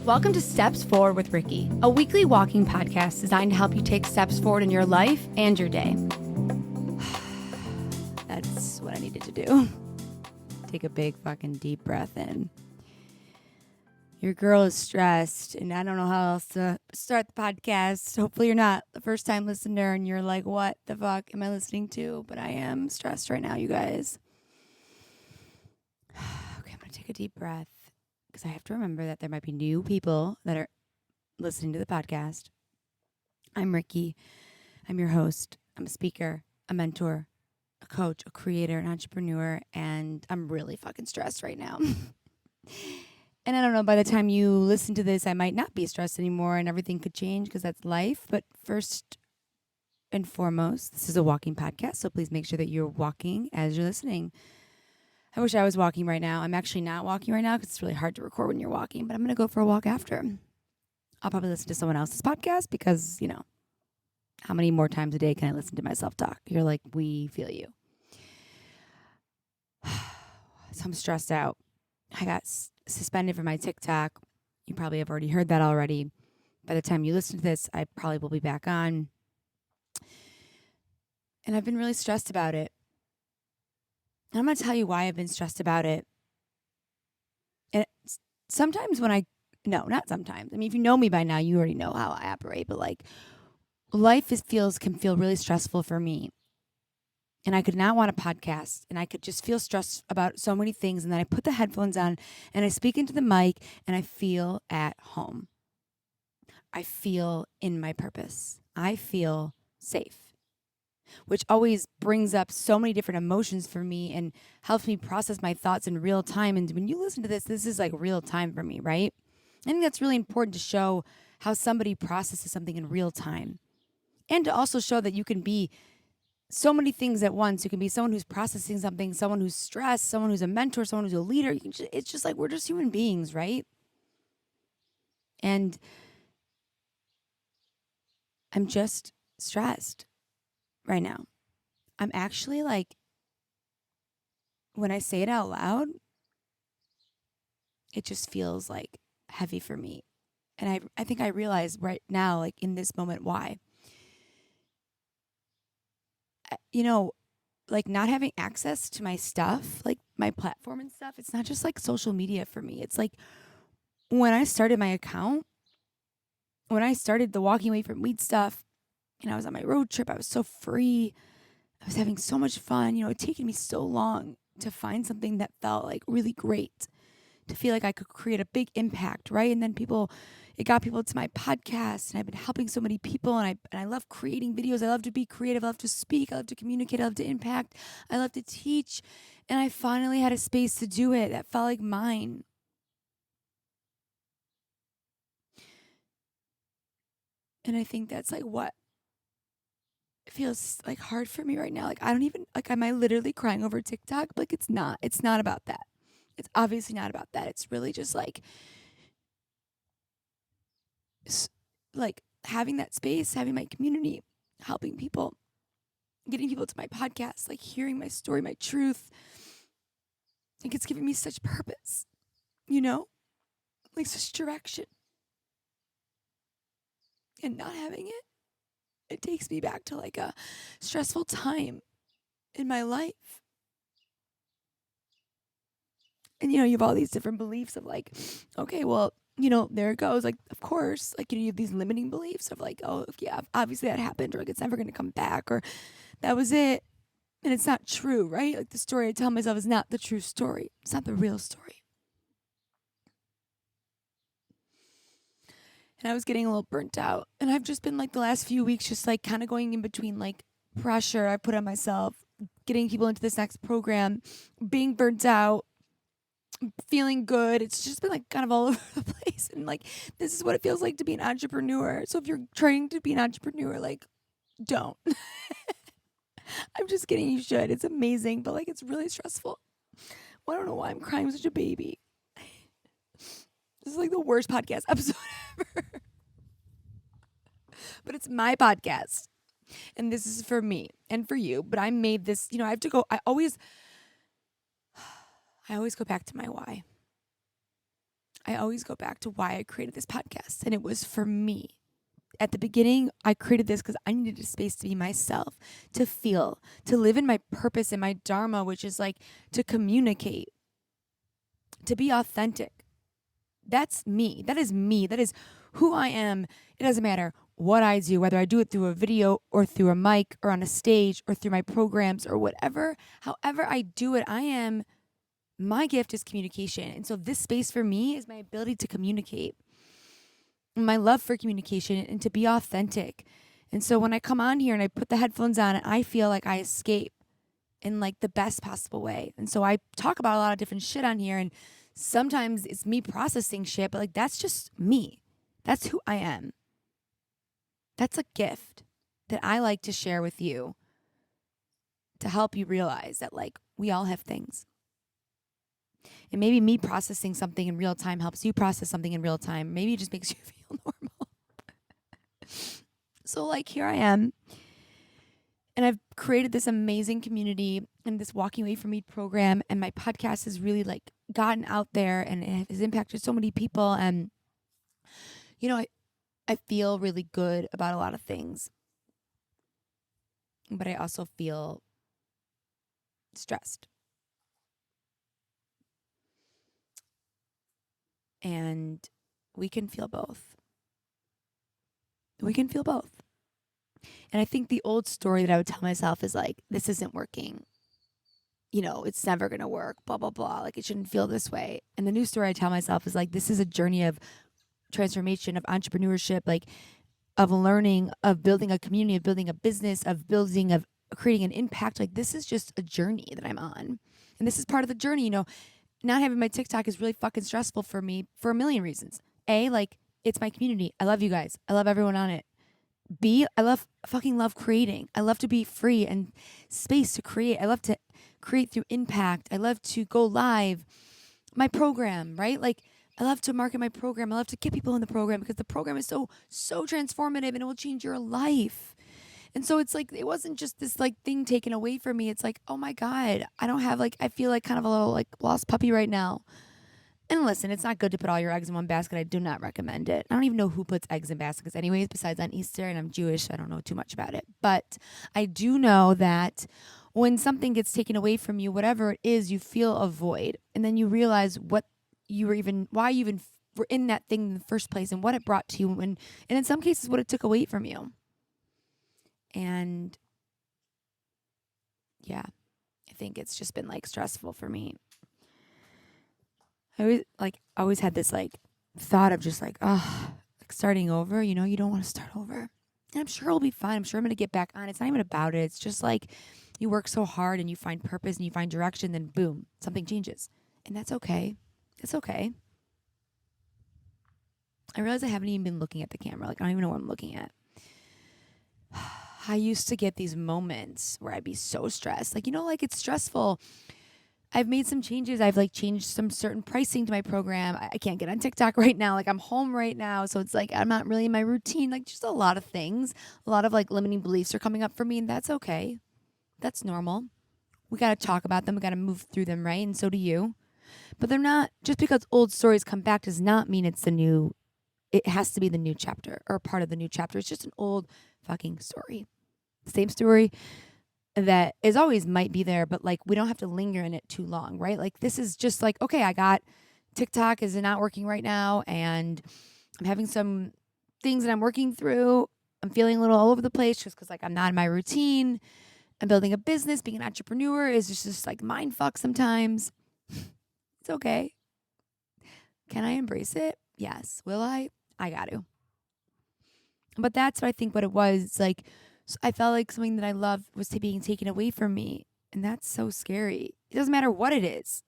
Welcome to Steps Forward with Ricky, a weekly walking podcast designed to help you take steps forward in your life and your day. That's what I needed to do. Take a big fucking deep breath in. Your girl is stressed, and I don't know how else to start the podcast. Hopefully you're not the first time listener and you're like, what the fuck am I listening to? But I am stressed right now, you guys. Okay, I'm going to take a deep breath because I have to remember that there might be new people that are listening to the podcast. I'm Ricky. I'm your host. I'm a speaker, a mentor, a coach, a creator, an entrepreneur, and I'm really fucking stressed right now. And I don't know, by the time you listen to this, I might not be stressed anymore and everything could change because that's life. But first and foremost, this is a walking podcast, so please make sure that you're walking as you're listening. I wish I was walking right now. I'm actually not walking right now because it's really hard to record when you're walking, but I'm going to go for a walk after. I'll probably listen to someone else's podcast because, you know, how many more times a day can I listen to myself talk? You're like, we feel you. So I'm stressed out. I got suspended from my TikTok. You probably have already heard that already. By the time you listen to this, I probably will be back on. And I've been really stressed about it. And I'm going to tell you why I've been stressed about it. And sometimes when not sometimes. I mean, if you know me by now, you already know how I operate. But like, life can feel really stressful for me. And I could not want a podcast. And I could just feel stressed about so many things. And then I put the headphones on and I speak into the mic and I feel at home. I feel in my purpose. I feel safe. Which always brings up so many different emotions for me and helps me process my thoughts in real time. And when you listen to this is like real time for me, right? I think that's really important to show how somebody processes something in real time. And to also show that you can be so many things at once. You can be someone who's processing something, someone who's stressed, someone who's a mentor, someone who's a leader. It's just like we're just human beings, right? And I'm just stressed right now. I'm actually like, when I say it out loud, it just feels like heavy for me. And I think I realize right now, like in this moment, why. You know, like not having access to my stuff, like my platform and stuff, it's not just like social media for me. It's like when I started my account, when I started the walking away from weed stuff, and I was on my road trip, I was so free. I was having so much fun. You know, it taken me so long to find something that felt like really great, to feel like I could create a big impact, right? And then it got people to my podcast, and I've been helping so many people, and I love creating videos. I love to be creative. I love to speak. I love to communicate. I love to impact. I love to teach. And I finally had a space to do it that felt like mine. And I think that's like what feels like hard for me right now. Like I don't even, like, am I literally crying over TikTok? Like it's not about that. It's obviously not about that. It's really just like having that space, having my community, helping people, getting people to my podcast, like hearing my story, my truth. Like it's giving me such purpose, you know, like such direction. And not having it takes me back to like a stressful time in my life. And, you know, you have all these different beliefs of like, okay, well, you know, there it goes. Like, of course, like, you know, you have these limiting beliefs of like, oh, yeah, obviously that happened, or like it's never going to come back, or that was it. And it's not true, right? Like the story I tell myself is not the true story. It's not the real story. And I was getting a little burnt out. And I've just been like the last few weeks just like kind of going in between like pressure I put on myself, getting people into this next program, being burnt out, feeling good. It's just been like kind of all over the place. And like, this is what it feels like to be an entrepreneur. So if you're trying to be an entrepreneur, like, don't. I'm just kidding. You should. It's amazing. But like, it's really stressful. Well, I don't know why I'm crying such a baby. This is like the worst podcast episode ever. But it's my podcast. And this is for me and for you. But I made this, you know, I have to go. I always go back to my why. I always go back to why I created this podcast, and it was for me. At the beginning, I created this because I needed a space to be myself, to feel, to live in my purpose and my dharma, which is like to communicate, to be authentic. That's me. That is me. That is who I am. It doesn't matter what I do, whether I do it through a video or through a mic or on a stage or through my programs or whatever. However I do it, my gift is communication. And so this space for me is my ability to communicate, my love for communication and to be authentic. And so when I come on here and I put the headphones on, I feel like I escape in like the best possible way. And so I talk about a lot of different shit on here, and sometimes it's me processing shit, but like that's just me. That's who I am. That's a gift that I like to share with you to help you realize that like we all have things. And maybe me processing something in real time helps you process something in real time. Maybe it just makes you feel normal. So like here I am. And I've created this amazing community and this Walking Away From Me program. And my podcast has really like gotten out there and it has impacted so many people. And, you know, I feel really good about a lot of things. But I also feel stressed. And we can feel both. We can feel both. And I think the old story that I would tell myself is like, this isn't working. You know, it's never going to work, blah, blah, blah. Like, it shouldn't feel this way. And the new story I tell myself is like, this is a journey of transformation, of entrepreneurship, like of learning, of building a community, of building a business, of creating an impact. Like, this is just a journey that I'm on. And this is part of the journey. You know, not having my TikTok is really fucking stressful for me for a million reasons. A, like, it's my community. I love you guys. I love everyone on it. B, I fucking love creating. I love to be free and space to create. I love to create through impact. I love to go live. My program, right? Like, I love to market my program. I love to get people in the program because the program is so transformative and it will change your life. And so it's like, it wasn't just this like thing taken away from me. It's like, oh my God, I feel like kind of a little like lost puppy right now. And listen, it's not good to put all your eggs in one basket. I do not recommend it. I don't even know who puts eggs in baskets anyways, besides on Easter, and I'm Jewish. I don't know too much about it. But I do know that when something gets taken away from you, whatever it is, you feel a void. And then you realize why you even were in that thing in the first place and what it brought to you. And in some cases, what it took away from you. And yeah, I think it's just been like stressful for me. I always had this like thought of just like, like starting over, you know, you don't want to start over. And I'm sure it'll be fine. I'm sure I'm going to get back on. It's not even about it. It's just like you work so hard and you find purpose and you find direction, then boom, something changes. And that's okay. It's okay. I realize I haven't even been looking at the camera. Like, I don't even know what I'm looking at. I used to get these moments where I'd be so stressed. Like, you know, like it's stressful. I've made some changes. I've like changed some certain pricing to my program. I can't get on TikTok right now. Like, I'm home right now. So it's like, I'm not really in my routine. Like, just a lot of things, a lot of like limiting beliefs are coming up for me, and that's okay. That's normal. We got to talk about them. We got to move through them, right? And so do you. But they're not, just because old stories come back does not mean it has to be the new chapter or part of the new chapter. It's just an old fucking story. Same story that is always might be there, but like we don't have to linger in it too long, right? Like, this is just like, okay, I got TikTok is not working right now, and I'm having some things that I'm working through. I'm feeling a little all over the place just because like I'm not in my routine. I'm building a business. Being an entrepreneur is just like mind fuck sometimes. It's okay. Can I embrace it? Yes. Will I? I got to. But that's what I think what it was. It's like, I felt like something that I loved was being taken away from me. And that's so scary. It doesn't matter what it is.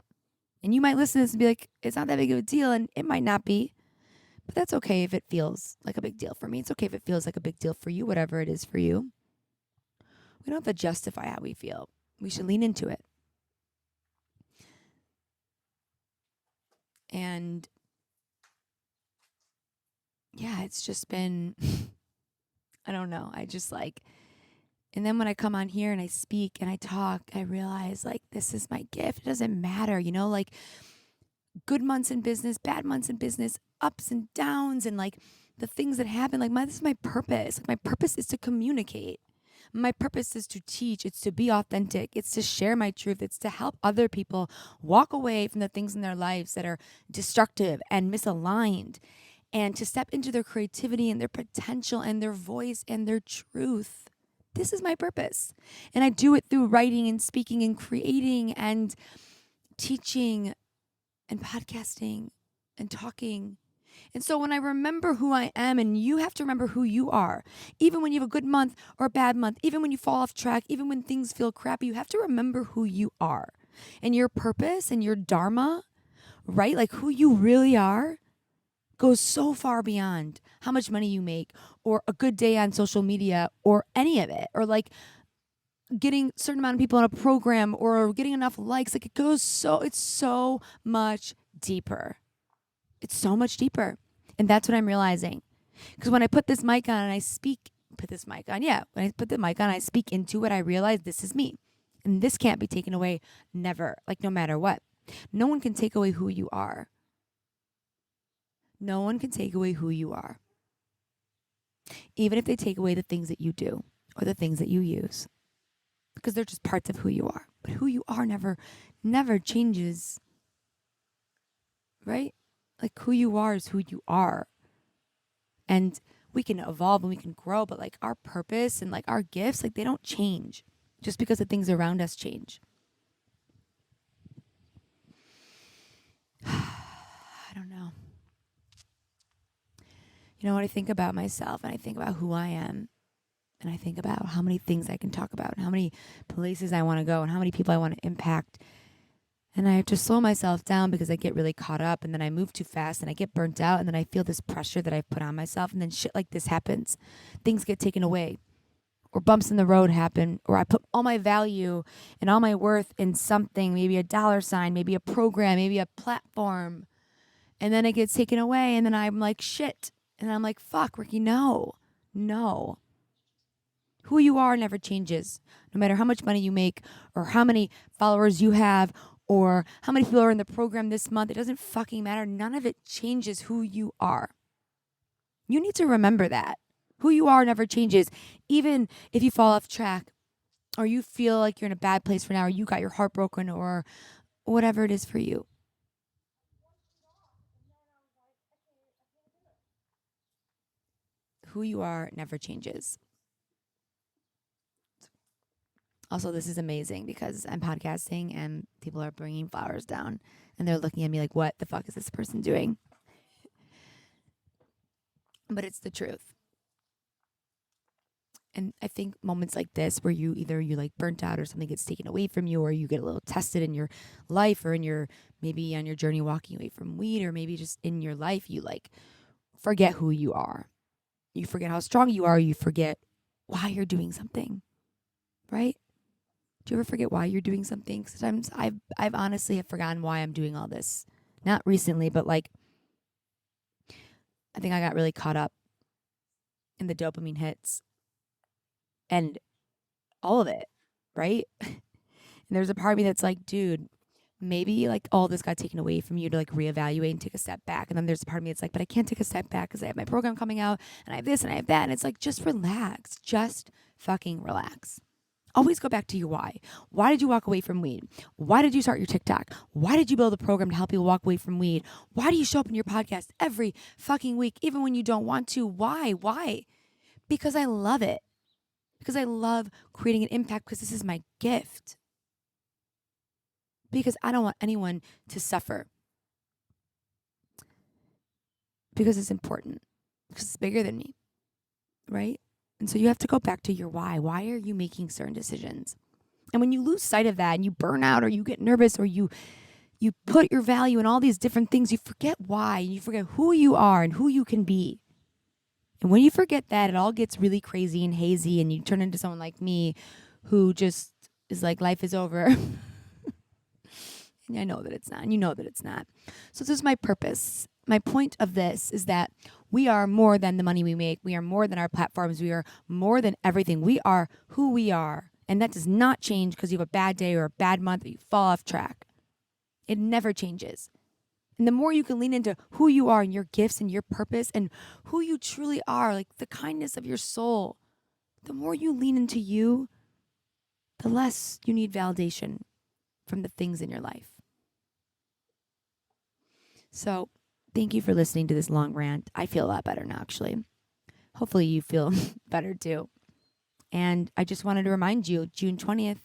And you might listen to this and be like, it's not that big of a deal. And it might not be. But that's okay if it feels like a big deal for me. It's okay if it feels like a big deal for you, whatever it is for you. We don't have to justify how we feel. We should lean into it. And yeah, it's just been, I don't know. I just like, and then when I come on here and I speak and I talk, I realize like this is my gift. It doesn't matter, you know, like good months in business, bad months in business, ups and downs, and like the things that happen. Like this is my purpose. Like my purpose is to communicate. My purpose is to teach. It's to be authentic. It's to share my truth. It's to help other people walk away from the things in their lives that are destructive and misaligned, and to step into their creativity and their potential and their voice and their truth. This is my purpose. And I do it through writing and speaking and creating and teaching and podcasting and talking. And so when I remember who I am, and you have to remember who you are, even when you have a good month or a bad month, even when you fall off track, even when things feel crappy, you have to remember who you are and your purpose and your dharma, right? Like who you really are goes so far beyond how much money you make or a good day on social media or any of it, or like getting a certain amount of people in a program or getting enough likes. Like it's so much deeper. It's so much deeper. And that's what I'm realizing. Because when I put this mic on and I speak, when I put the mic on, I speak into it, I realize this is me. And this can't be taken away, never, like no matter what. No one can take away who you are. No one can take away who you are. Even if they take away the things that you do or the things that you use. Because they're just parts of who you are. But who you are never changes. Right? Like who you are is who you are. And we can evolve and we can grow, but like our purpose and like our gifts, like they don't change just because the things around us change. I don't know. You know what, I think about myself and I think about who I am, and I think about how many things I can talk about and how many places I want to go and how many people I want to impact. And I have to slow myself down because I get really caught up, and then I move too fast and I get burnt out, and then I feel this pressure that I've put on myself, and then shit like this happens. Things get taken away, or bumps in the road happen, or I put all my value and all my worth in something, maybe a dollar sign, maybe a program, maybe a platform, and then it gets taken away, and then I'm like, shit. And I'm like, fuck, Ricky, no. Who you are never changes. No matter how much money you make or how many followers you have or how many people are in the program this month, it doesn't fucking matter. None of it changes who you are. You need to remember that. Who you are never changes. Even if you fall off track or you feel like you're in a bad place for now, or you got your heart broken, or whatever it is for you. Who you are never changes. Also, this is amazing because I'm podcasting and people are bringing flowers down and they're looking at me like, what the fuck is this person doing? But it's the truth. And I think moments like this where you like burnt out or something gets taken away from you, or you get a little tested in your life, or in your, maybe on your journey walking away from weed, or maybe just in your life, you like forget who you are. You forget how strong you are. You forget why you're doing something, right? Do you ever forget why you're doing something? Sometimes I've honestly have forgotten why I'm doing all this. Not recently, but like I think I got really caught up in the dopamine hits and all of it, right? And there's a part of me that's like, dude, maybe like all this got taken away from you to like reevaluate and take a step back. And then there's a part of me that's like, but I can't take a step back because I have my program coming out and I have this and I have that. And it's like, just relax. Just fucking relax. Always go back to your why. Why did you walk away from weed? Why did you start your TikTok? Why did you build a program to help people walk away from weed? Why do you show up in your podcast every fucking week, even when you don't want to? Why? Because I love it. Because I love creating an impact, because this is my gift. Because I don't want anyone to suffer. Because it's important. Because it's bigger than me. Right? And so you have to go back to your why. Why are you making certain decisions? And when you lose sight of that and you burn out or you get nervous or you put your value in all these different things, you forget why. And you forget who you are and who you can be. And when you forget that, it all gets really crazy and hazy, and you turn into someone like me who just is like, life is over. And I know that it's not, and you know that it's not. So this is my purpose. My point of this is that we are more than the money we make. We are more than our platforms. We are more than everything. We are who we are. And that does not change because you have a bad day or a bad month or you fall off track. It never changes. And the more you can lean into who you are and your gifts and your purpose and who you truly are, like the kindness of your soul, the more you lean into you, the less you need validation from the things in your life. So thank you for listening to this long rant. I feel a lot better now, actually. Hopefully you feel better too. And I just wanted to remind you, June 20th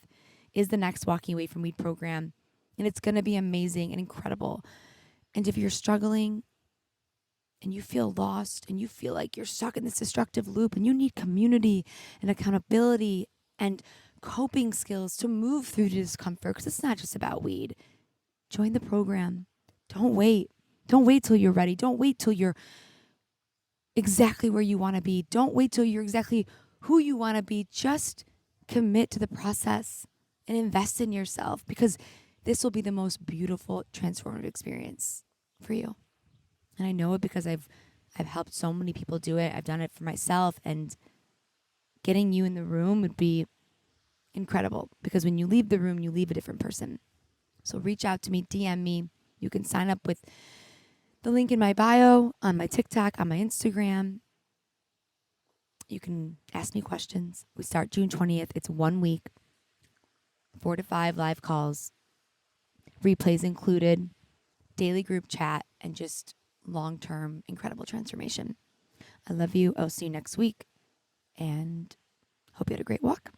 is the next Walking Away from Weed program. And it's going to be amazing and incredible. And if you're struggling and you feel lost and you feel like you're stuck in this destructive loop and you need community and accountability and coping skills to move through the discomfort, because it's not just about weed, join the program. Don't wait. Don't wait till you're ready. Don't wait till you're exactly where you want to be. Don't wait till you're exactly who you want to be. Just commit to the process and invest in yourself, because this will be the most beautiful transformative experience for you. And I know it because I've helped so many people do it. I've done it for myself, and getting you in the room would be incredible, because when you leave the room, you leave a different person. So reach out to me, DM me. You can sign up with the link in my bio, on my TikTok, on my Instagram. You can ask me questions. We start June 20th. It's 1 week, 4 to 5 live calls, replays included, daily group chat, and just long-term incredible transformation. I love you. I'll see you next week, and hope you had a great walk.